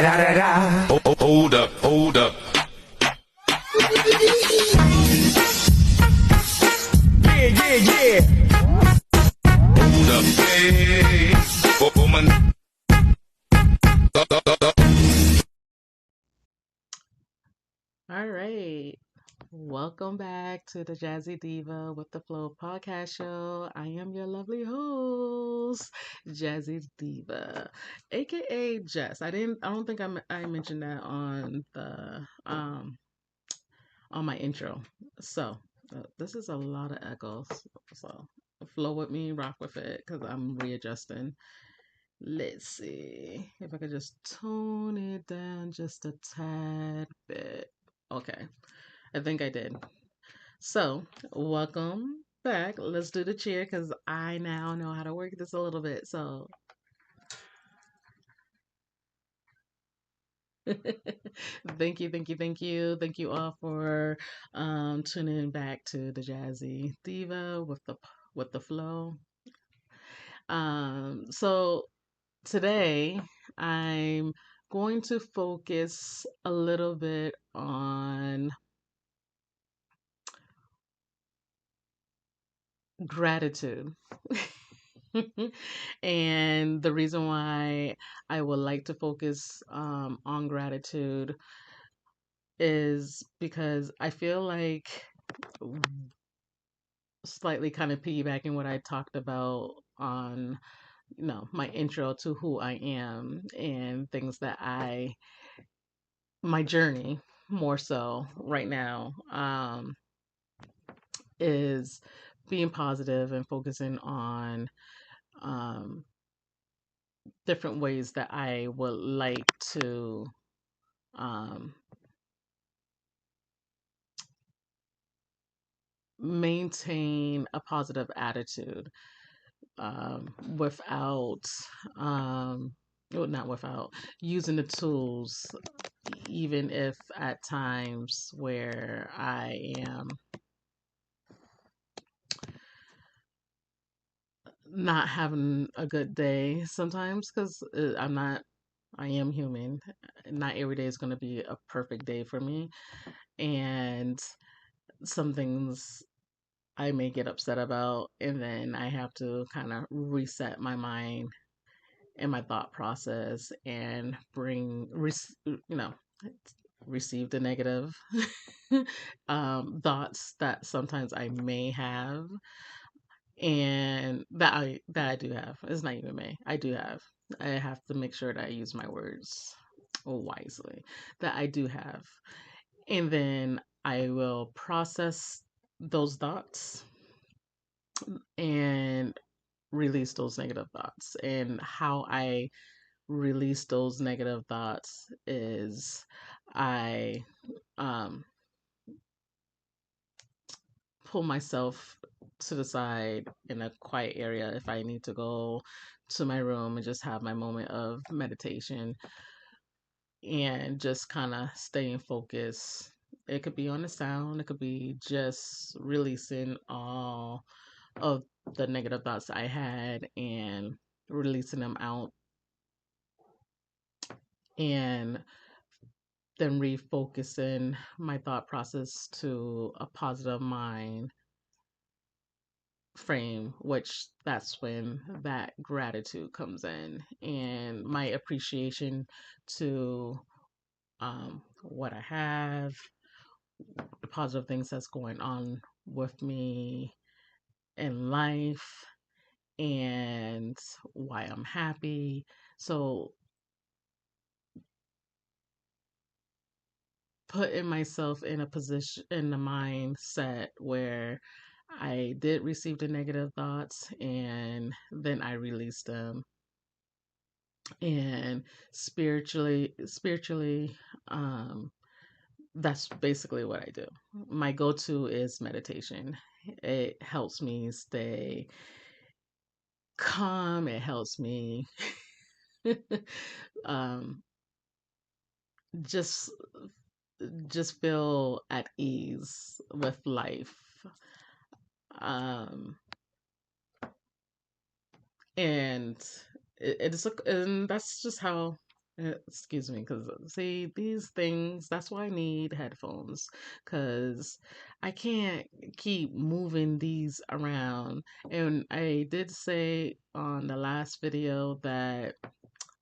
Hold up, hold up. Yeah, yeah, yeah. Hold up, hey, woman. All right. Welcome back to the Jazzy Diva with the Flow podcast show. I am your lovely host, Jazzy Diva, aka Jess. I don't think I mentioned that on my intro. So, this is a lot of echoes. So, flow with me, rock with it cuz I'm readjusting. Let's see if I could just tone it down just a tad bit. Okay. I think I did. So, welcome back. Let's do the cheer because I now know how to work this a little bit. So, thank you, thank you, thank you. Thank you all for tuning back to the Jazzy Diva with the flow. So today I'm going to focus a little bit on gratitude. And the reason why I would like to focus on gratitude is because I feel like slightly kind of piggybacking what I talked about on my intro to who I am and things that my journey more so right now is being positive and focusing on um, different ways that I would like to um, maintain a positive attitude without, well, not without using the tools, even if at times where I am not having a good day sometimes because I am human. Not every day is going to be a perfect day for me. And some things I may get upset about, and then I have to kind of reset my mind and my thought process and receive the negative thoughts that sometimes I may have, and that I do have. It's not even me. I do have. I have to make sure that I use my words wisely. That I do have, and then I will process those thoughts and release those negative thoughts. And how I release those negative thoughts is I um, pull myself to the side in a quiet area if I need to go to my room and just have my moment of meditation and just kind of staying focused. It could be on the sound, it could be just releasing all of the negative thoughts I had and releasing them out and then refocusing my thought process to a positive mind frame, which that's when that gratitude comes in and my appreciation to what I have, the positive things that's going on with me in life, and why I'm happy. So putting myself in a position in the mindset where I did receive the negative thoughts and then I released them. And spiritually, um, that's basically what I do. My go-to is meditation. It helps me stay calm. It helps me um, just just feel at ease with life. Um, and and that's just how. Excuse me, because see, these things, that's why I need headphones, because I can't keep moving these around. And I did say on the last video that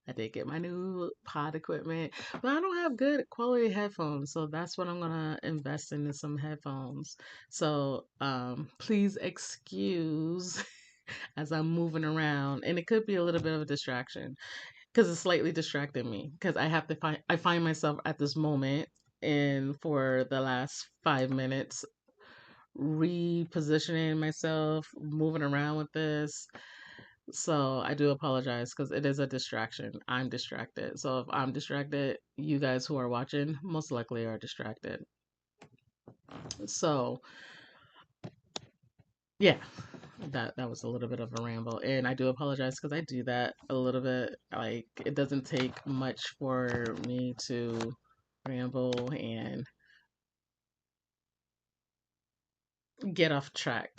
I did get my new pod equipment, but I don't have good quality headphones, so that's what I'm gonna invest in is some headphones. So please excuse as I'm moving around, and it could be a little bit of a distraction because it's slightly distracting me because I find myself at this moment and for the last 5 minutes repositioning myself, moving around with this. So I do apologize because it is a distraction. I'm distracted. So if I'm distracted, you guys who are watching most likely are distracted. So yeah, that was a little bit of a ramble, and I do apologize because I do that a little bit. Like it doesn't take much for me to ramble and get off track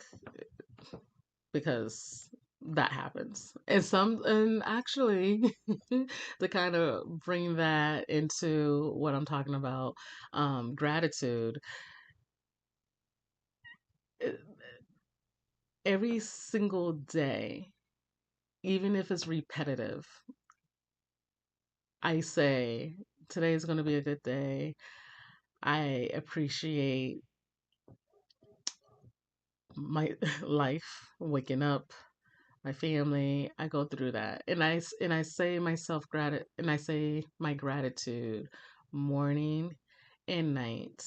because that happens. And actually to kind of bring that into what I'm talking about, gratitude. e- Every single day, even if it's repetitive, I say today's going to be a good day. I appreciate my life, waking up, my family. I go through that, and I say myself and I say my gratitude morning and night,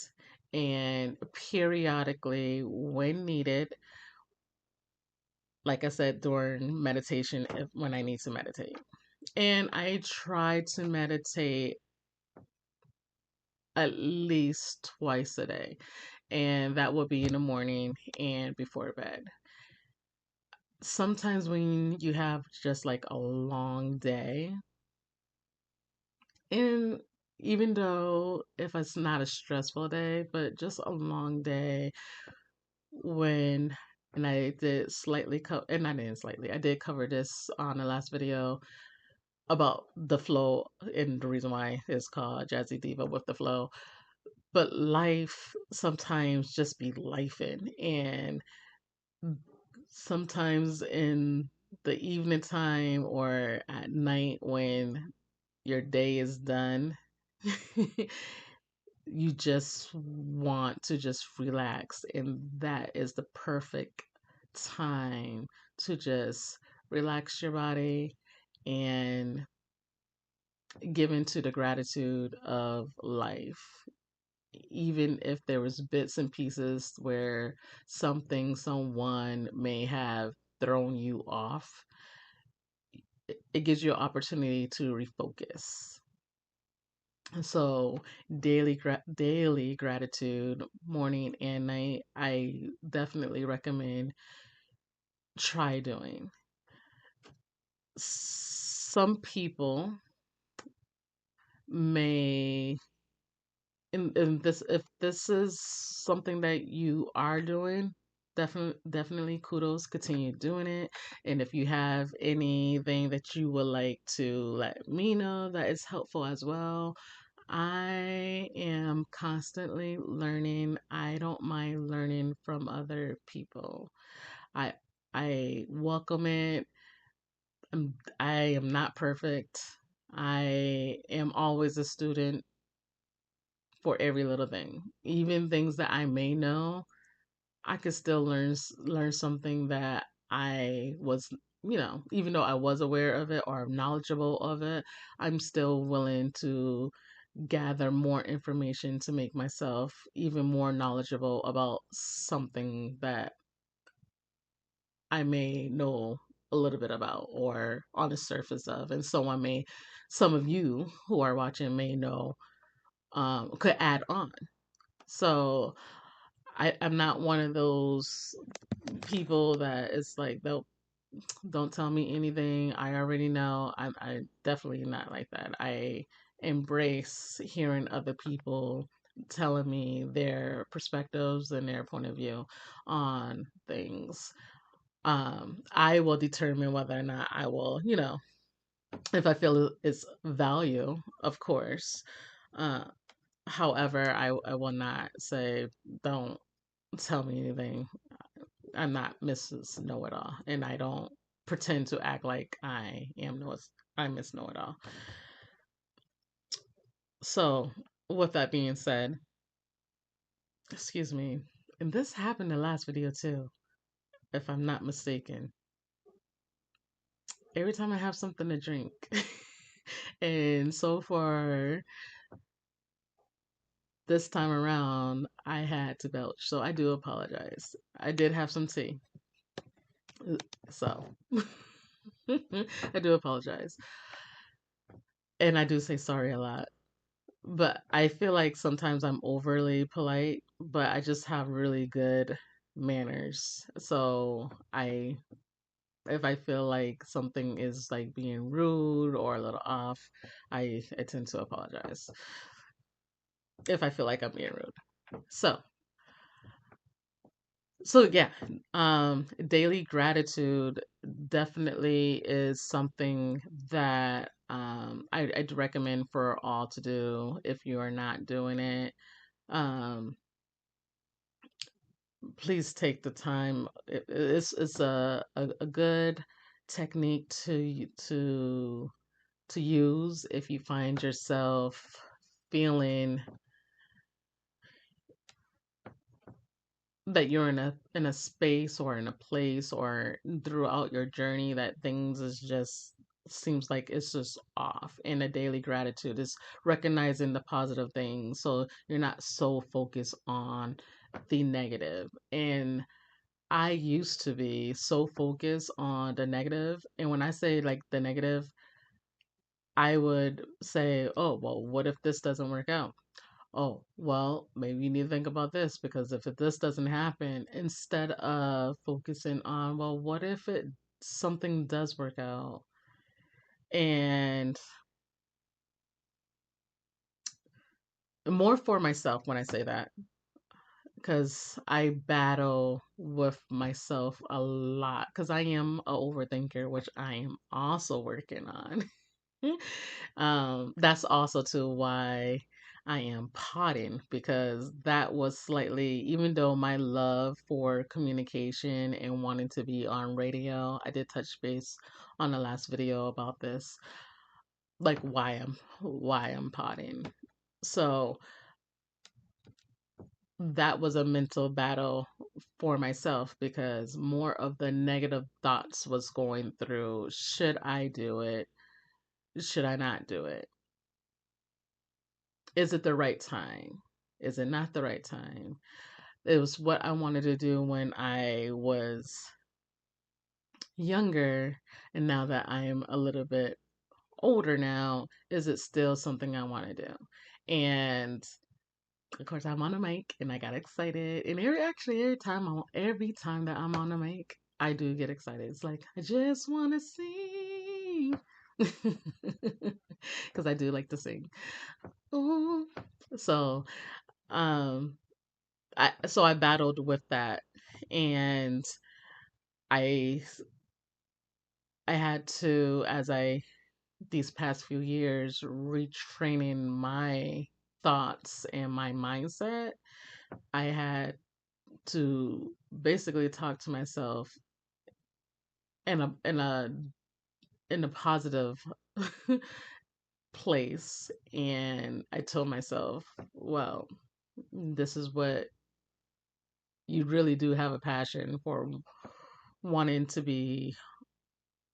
and periodically when needed. Like I said, during meditation, when I need to meditate, and I try to meditate at least twice a day, and that will be in the morning and before bed. Sometimes when you have just like a long day, and even though if it's not a stressful day, but just a long day, when and I did slightly cover, and I didn't slightly, I did cover this on the last video about the flow and the reason why it's called Jazzy Diva with the flow. But life sometimes just be lifing, and sometimes in the evening time or at night when your day is done, you just want to just relax. And that is the perfect time to just relax your body and give into the gratitude of life. Even if there was bits and pieces where something, someone may have thrown you off, it gives you an opportunity to refocus. So daily gratitude, morning and night, I definitely recommend try doing. Some people may in this if this is something that you are doing, definitely kudos, continue doing it. And if you have anything that you would like to let me know that is helpful as well, I am constantly learning. I don't mind learning from other people. I I welcome it. I am not perfect. I am always a student for every little thing. Even things that I may know, I could still learn something that I was, even though I was aware of it or knowledgeable of it, I'm still willing to gather more information to make myself even more knowledgeable about something that I may know a little bit about or on the surface of. And some of you who are watching may know, could add on. So I'm not one of those people that it's like they'll don't tell me anything. I already know. I definitely not like that. I embrace hearing other people telling me their perspectives and their point of view on things. I will determine whether or not I will, if I feel it's value, of course. Uh, However, I will not say, don't tell me anything. I'm not Mrs. Know It All, and I don't pretend to act like I Miss Know It All. So, with that being said, excuse me, and this happened in the last video too, if I'm not mistaken. Every time I have something to drink, and so far this time around, I had to belch, so I do apologize. I did have some tea, so I do apologize. And I do say sorry a lot. But I feel like sometimes I'm overly polite, but I just have really good manners. So if I feel like something is like being rude or a little off, I tend to apologize if I feel like I'm being rude. So yeah, daily gratitude definitely is something that I'd recommend for all to do if you are not doing it. Um, please take the time. It's a good technique to use if you find yourself feeling that you're in a space or in a place or throughout your journey that things is just seems like it's just off. And a daily gratitude is recognizing the positive things so you're not so focused on the negative. And I used to be so focused on the negative, and when I say like the negative, I would say, oh well, what if this doesn't work out? Oh, well, maybe you need to think about this because if this doesn't happen, instead of focusing on, well, what if it something does work out? And more for myself when I say that, because I battle with myself a lot because I am a overthinker, which I am also working on. That's also too why I am potting because that was slightly, even though my love for communication and wanting to be on radio, I did touch base on the last video about this, like why I'm potting. So that was a mental battle for myself because more of the negative thoughts was going through. Should I do it? Should I not do it? Is it the right time? Is it not the right time? It was what I wanted to do when I was younger, and now that I am a little bit older now, is it still something I want to do? And of course, I'm on a mic, and I got excited. And every time that I'm on a mic, I do get excited. It's like I just want to sing, because I do like to sing. Ooh. So, um, I battled with that, and I I had to, as I these past few years retraining my thoughts and my mindset. I had to basically talk to myself in a positive place, and I told myself, well, this is what you really do have a passion for, wanting to be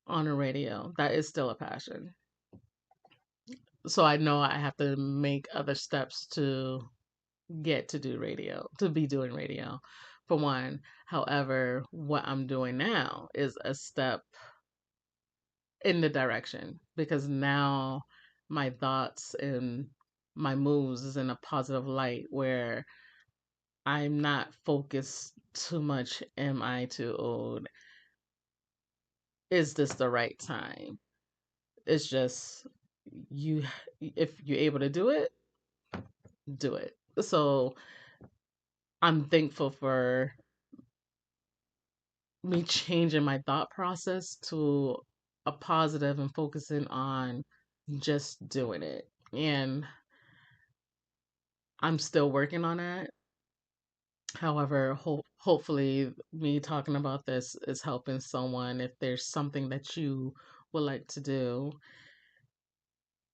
on a radio. That is still a passion. So I know I have to make other steps to get to do radio, to be doing radio, for one. However, what I'm doing now is a step in the direction because now my thoughts and my moves is in a positive light where I'm not focused too much. Am I too old? Is this the right time? It's just you, if you're able to do it, do it. So I'm thankful for me changing my thought process to a positive and focusing on just doing it. And I'm still working on that. However, hopefully, me talking about this is helping someone. If there's something that you would like to do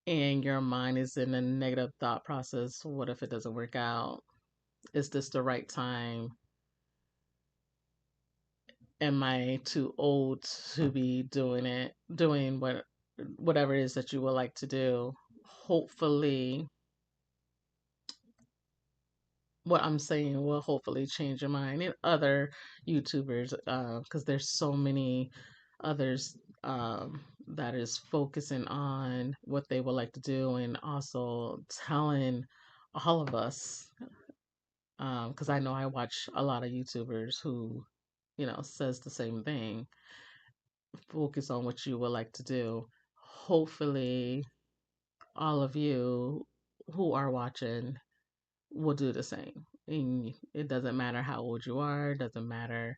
and your mind is in a negative thought process, what if it doesn't work out? Is this the right time? Am I too old to be doing whatever it is that you would like to do? Hopefully, what I'm saying will hopefully change your mind, and other YouTubers, because there's so many others that is focusing on what they would like to do, and also telling all of us, because I know I watch a lot of YouTubers who, says the same thing. Focus on what you would like to do. Hopefully, all of you who are watching will do the same. And it doesn't matter how old you are, it doesn't matter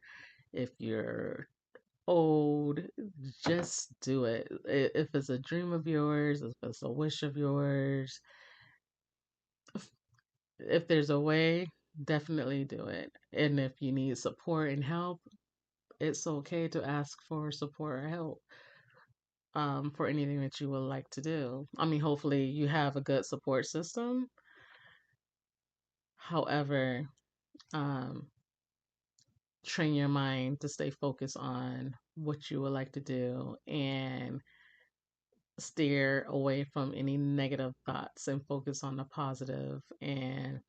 if you're old, just do it. If it's a dream of yours, if it's a wish of yours, if there's a way, definitely do it. And if you need support and help, it's okay to ask for support or help, for anything that you would like to do. I mean, hopefully you have a good support system. However, um, train your mind to stay focused on what you would like to do and steer away from any negative thoughts and focus on the positive. And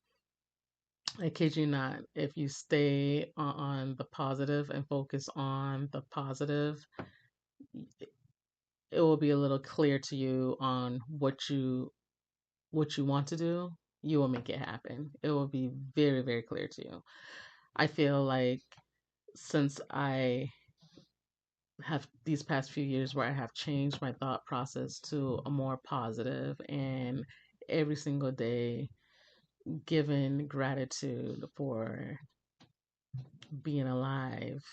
I kid you not, if you stay on the positive and focus on the positive, it will be a little clear to you on what you want to do. You will make it happen. It will be very, very clear to you. I feel like since I have these past few years where I have changed my thought process to a more positive, and every single day giving gratitude for being alive,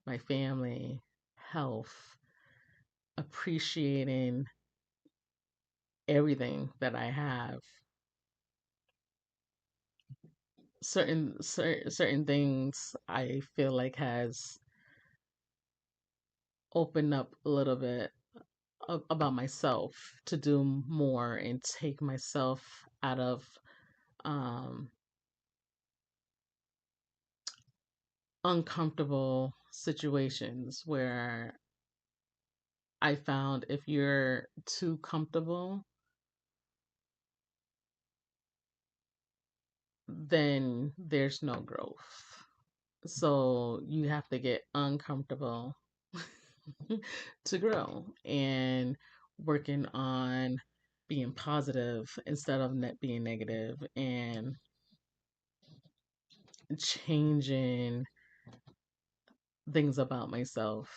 my family, health, appreciating everything that I have. Certain things I feel like has opened up a little bit about myself to do more and take myself out of um, uncomfortable situations where I found if you're too comfortable, then there's no growth. So you have to get uncomfortable to grow, and working on being positive instead of being negative, and changing things about myself.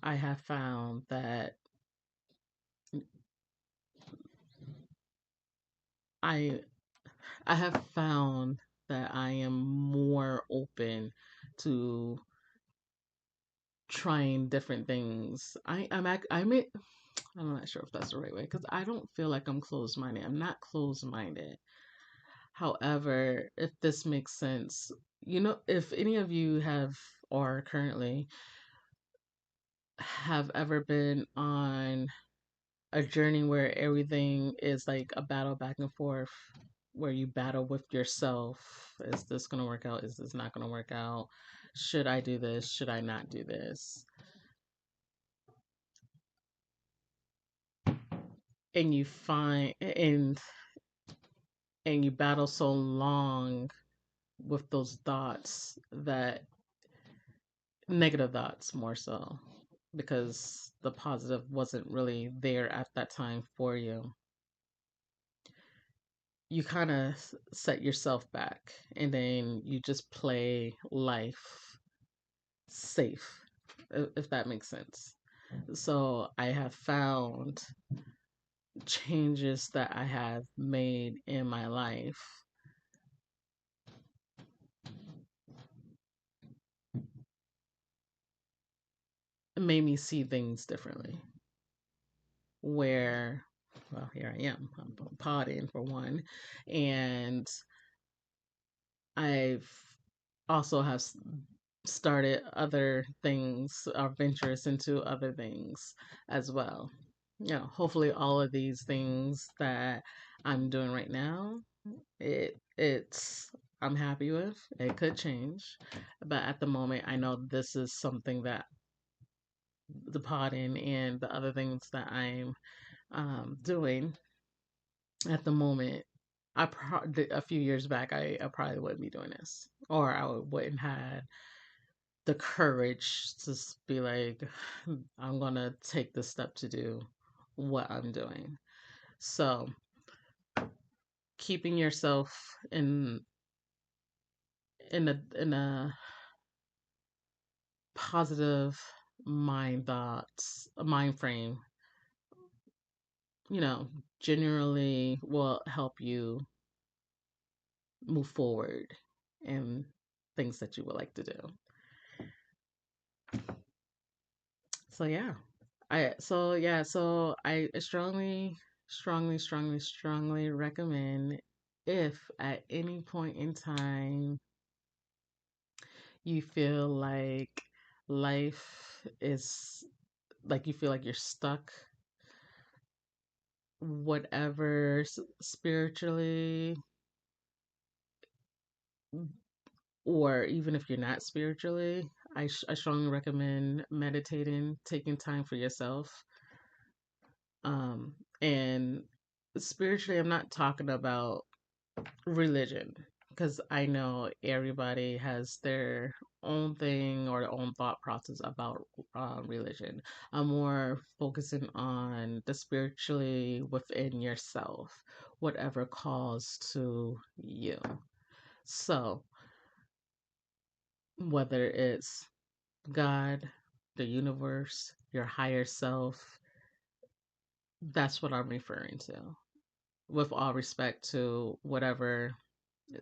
I have found that I I have found that I am more open to trying different things. I'm not sure if that's the right way, because I don't feel like I'm closed minded. I'm not closed minded. However, if this makes sense, if any of you have or currently have ever been on a journey where everything is like a battle back and forth, where you battle with yourself. Is this going to work out? Is this not going to work out? Should I do this? Should I not do this? And you find and you battle so long with those thoughts, that negative thoughts more so, because the positive wasn't really there at that time for you. You kind of set yourself back, and then you just play life safe, if that makes sense. So I have found changes that I have made in my life made me see things differently. Where, well, here I am. I'm potting for one, and I've also have started other things or ventures into other things as well. Hopefully all of these things that I'm doing right now, it's I'm happy with. It could change, but at the moment I know this is something that the potting and the other things that I'm doing at the moment. A few years back, I probably wouldn't be doing this, or I wouldn't have the courage to be like, I'm gonna take the step to do what I'm doing. So, keeping yourself in a positive mind frame, you know, generally will help you move forward in things that you would like to do. So yeah. I strongly recommend, if at any point in time you feel like life is like you feel like you're stuck, whatever spiritually, or even if you're not spiritually, I strongly recommend meditating, taking time for yourself. And spiritually, I'm not talking about religion, because I know everybody has their own thing or their own thought process about religion. I'm more focusing on the spiritually within yourself, whatever calls to you. So, whether it's God, the universe, your higher self, that's what I'm referring to. With all respect to whatever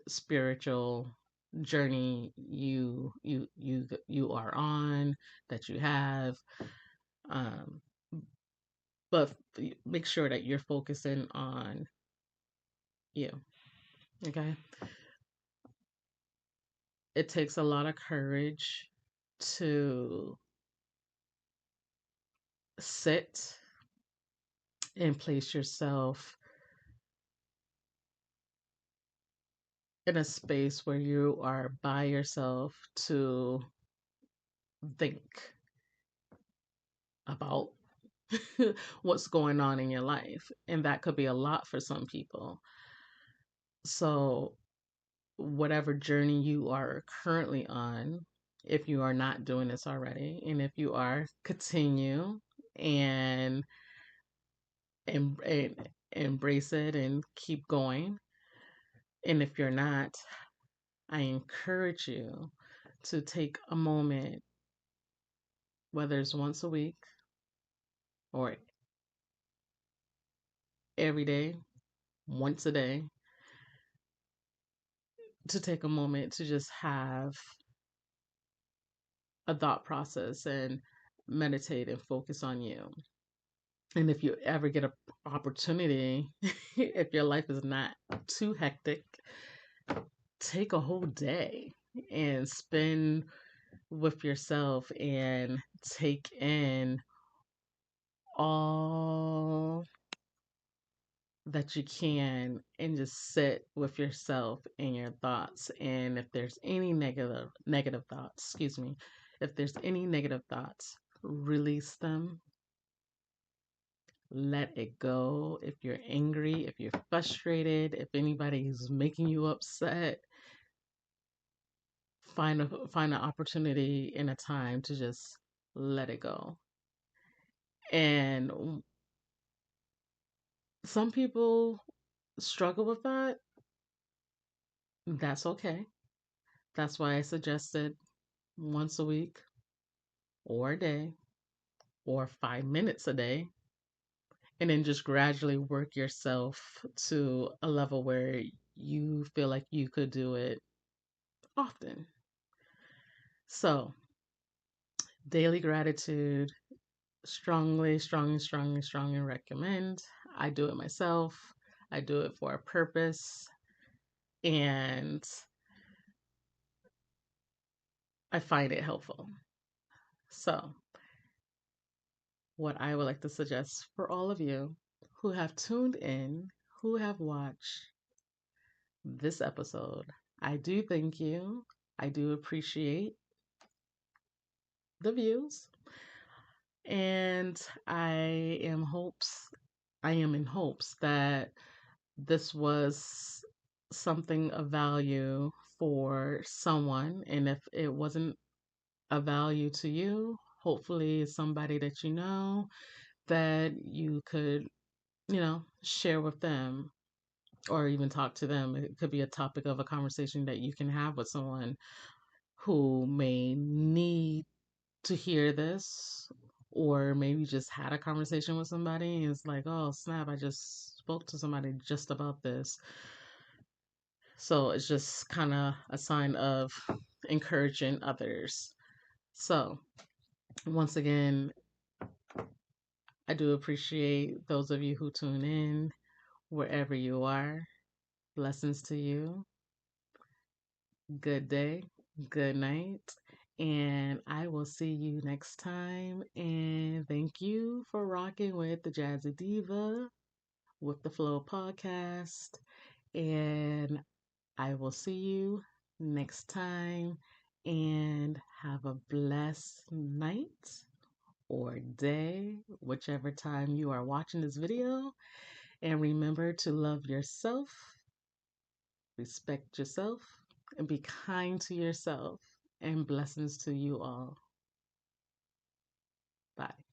spiritual journey you are on, that you have, um but make sure that you're focusing on you. Okay, it takes a lot of courage to sit and place yourself in a space where you are by yourself to think about what's going on in your life. And that could be a lot for some people. So, whatever journey you are currently on, if you are not doing this already, and if you are, continue and, and embrace it and keep going. And if you're not, I encourage you to take a moment, whether it's once a week or every day, once a day, to take a moment to just have a thought process and meditate and focus on you. And if you ever get an opportunity, if your life is not too hectic, take a whole day and spend with yourself and take in all that you can, and just sit with yourself and your thoughts. And if there's any negative thoughts, excuse me, if there's any negative thoughts, release them, let it go. If you're angry, if you're frustrated, if anybody's making you upset, find an opportunity and a time to just let it go. And some people struggle with that. That's okay. That's why I suggested once a week or a day or 5 minutes a day, and then just gradually work yourself to a level where you feel like you could do it often. So, Daily gratitude, strongly recommend. I do it myself. I do it for a purpose, and I find it helpful. So, what I would like to suggest for all of you who have tuned in, who have watched this episode, I do thank you. I do appreciate the views, and I am in hopes that this was something of value for someone. And if it wasn't a value to you, hopefully it's somebody that you know that you could, share with them or even talk to them. It could be a topic of a conversation that you can have with someone who may need to hear this, or maybe just had a conversation with somebody and it's like, oh snap, I just spoke to somebody just about this. So it's just kind of a sign of encouraging others. So, once again, I do appreciate those of you who tune in wherever you are. Blessings to you. Good day, good night, and I will see you next time. And thank you for rocking with the Jazzy Diva with the Flow podcast. And I will see you next time. And have a blessed night or day, whichever time you are watching this video. And remember to love yourself, respect yourself, and be kind to yourself. And blessings to you all. Bye.